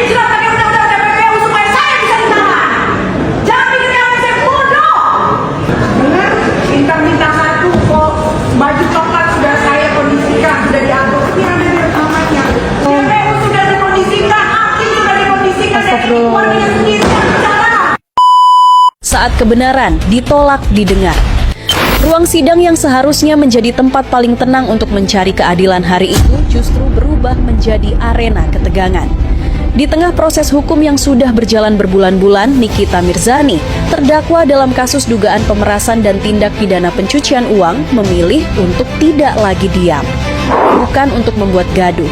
dijerat pakai undang-undang TPPU supaya saya bisa ditahan. Jangan bikin saya bodoh. Benar, minta satu kok. Baju coklat sudah saya kondisikan, sudah diatur. Ini ada di rekamannya. TPPU sudah dikondisikan, hakim sudah dikondisikan. Warnanya sendiri yang bicara. Saat kebenaran ditolak didengar. Ruang sidang yang seharusnya menjadi tempat paling tenang untuk mencari keadilan hari itu justru berubah menjadi arena ketegangan. Di tengah proses hukum yang sudah berjalan berbulan-bulan, Nikita Mirzani, terdakwa dalam kasus dugaan pemerasan dan tindak pidana pencucian uang, memilih untuk tidak lagi diam. Bukan untuk membuat gaduh,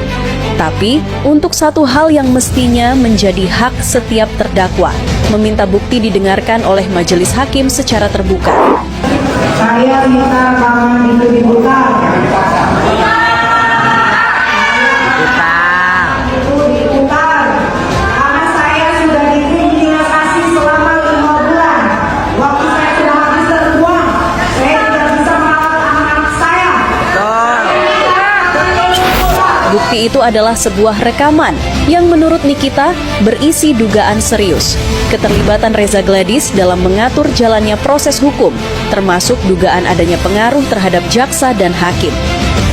tapi untuk satu hal yang mestinya menjadi hak setiap terdakwa, meminta bukti didengarkan oleh majelis hakim secara terbuka. Saya minta ruangan itu dibuka. Itu diputar. Karena saya sudah dikriminalisasi selama 5 bulan. Waktu saya sudah habis terbuang. Saya tidak bisa merawat anak-anak saya. Bukti itu adalah sebuah rekaman yang menurut Nikita berisi dugaan serius. Keterlibatan Reza Gladys dalam mengatur jalannya proses hukum, termasuk dugaan adanya pengaruh terhadap jaksa dan hakim.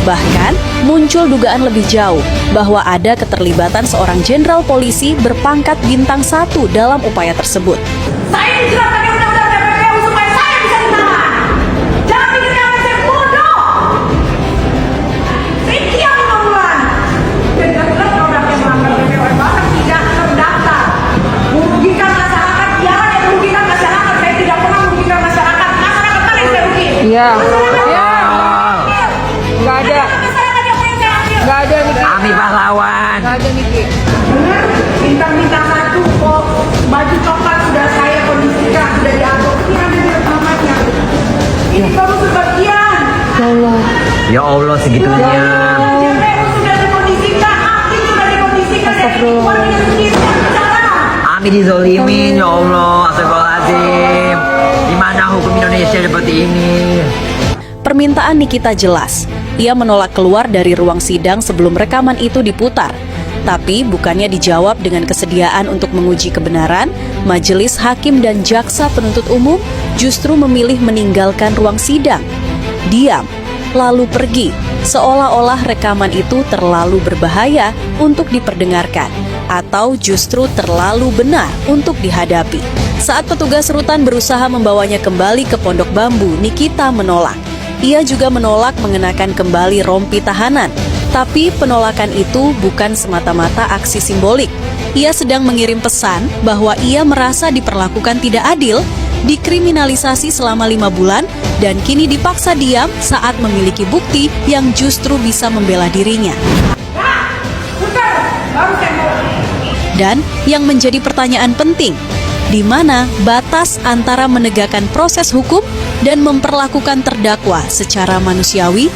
Bahkan, muncul dugaan lebih jauh bahwa ada keterlibatan seorang jenderal polisi berpangkat bintang 1 dalam upaya tersebut. Saya dijerat pakai undang-undang TPPU supaya saya bisa ditahan. Jangan bikin saya bodoh. Sekian 5 bulan. Dan jelas produk yang melanggar TPPU bahkan tidak terdaftar. Merugikan masyarakat, biarlah yang merugikan masyarakat. Saya tidak pernah merugikan masyarakat. Masyarakat mana yang saya rugi? Iya. Nggak ada. Masyarakat yang punya saya ambil. Nggak ada, Niki. Kami pahlawan. Nggak ada, Niki. Benar, minta satu kok. Baju coklat sudah saya kondisikan, sudah diatur. Ini ada di rekamannya. Ini baru sebagian. Ya Allah. Ya Allah segitunya. TPPU sudah dikondisikan, hakim sudah dikondisikan. Astagfirullah. Warnanya sendiri yang bicara. Kami dizolimin ya Allah. Astagfirullahaladzim. Gimana hukum Indonesia seperti ini? Permintaan Nikita jelas. Ia menolak keluar dari ruang sidang sebelum rekaman itu diputar. Tapi bukannya dijawab dengan kesediaan untuk menguji kebenaran, majelis hakim dan jaksa penuntut umum justru memilih meninggalkan ruang sidang. Diam, lalu pergi, seolah-olah rekaman itu terlalu berbahaya untuk diperdengarkan, atau justru terlalu benar untuk dihadapi. Saat petugas rutan berusaha membawanya kembali ke Pondok Bambu, Nikita menolak. Ia juga menolak mengenakan kembali rompi tahanan. Tapi penolakan itu bukan semata-mata aksi simbolik. Ia sedang mengirim pesan bahwa ia merasa diperlakukan tidak adil, dikriminalisasi selama 5 bulan, dan kini dipaksa diam saat memiliki bukti yang justru bisa membela dirinya. Dan yang menjadi pertanyaan penting, di mana batas antara menegakkan proses hukum dan memperlakukan terdakwa secara manusiawi?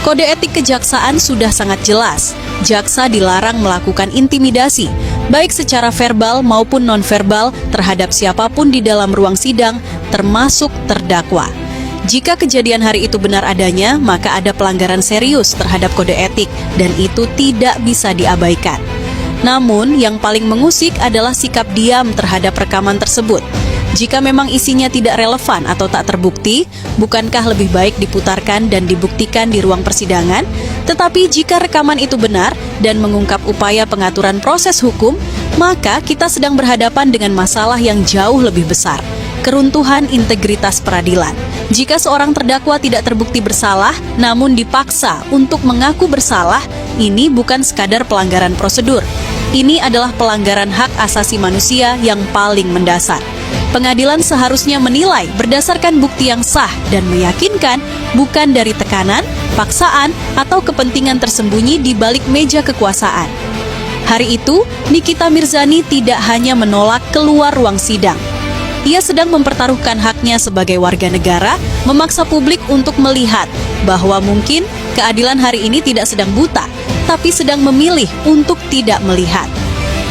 Kode etik kejaksaan sudah sangat jelas. Jaksa dilarang melakukan intimidasi, baik secara verbal maupun nonverbal terhadap siapapun di dalam ruang sidang, termasuk terdakwa. Jika kejadian hari itu benar adanya, maka ada pelanggaran serius terhadap kode etik, dan itu tidak bisa diabaikan. Namun, yang paling mengusik adalah sikap diam terhadap rekaman tersebut. Jika memang isinya tidak relevan atau tak terbukti, bukankah lebih baik diputarkan dan dibuktikan di ruang persidangan? Tetapi jika rekaman itu benar dan mengungkap upaya pengaturan proses hukum, maka kita sedang berhadapan dengan masalah yang jauh lebih besar, keruntuhan integritas peradilan. Jika seorang terdakwa tidak terbukti bersalah, namun dipaksa untuk mengaku bersalah, ini bukan sekadar pelanggaran prosedur. Ini adalah pelanggaran hak asasi manusia yang paling mendasar. Pengadilan seharusnya menilai berdasarkan bukti yang sah dan meyakinkan, bukan dari tekanan, paksaan, atau kepentingan tersembunyi di balik meja kekuasaan. Hari itu, Nikita Mirzani tidak hanya menolak keluar ruang sidang. Ia sedang mempertaruhkan haknya sebagai warga negara, memaksa publik untuk melihat bahwa mungkin keadilan hari ini tidak sedang buta, tapi sedang memilih untuk tidak melihat.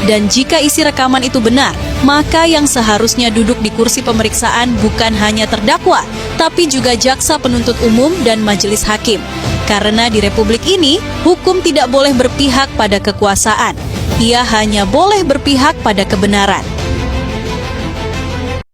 Dan jika isi rekaman itu benar, maka yang seharusnya duduk di kursi pemeriksaan bukan hanya terdakwa, tapi juga jaksa penuntut umum dan majelis hakim. Karena di Republik ini, hukum tidak boleh berpihak pada kekuasaan. ia hanya boleh berpihak pada kebenaran.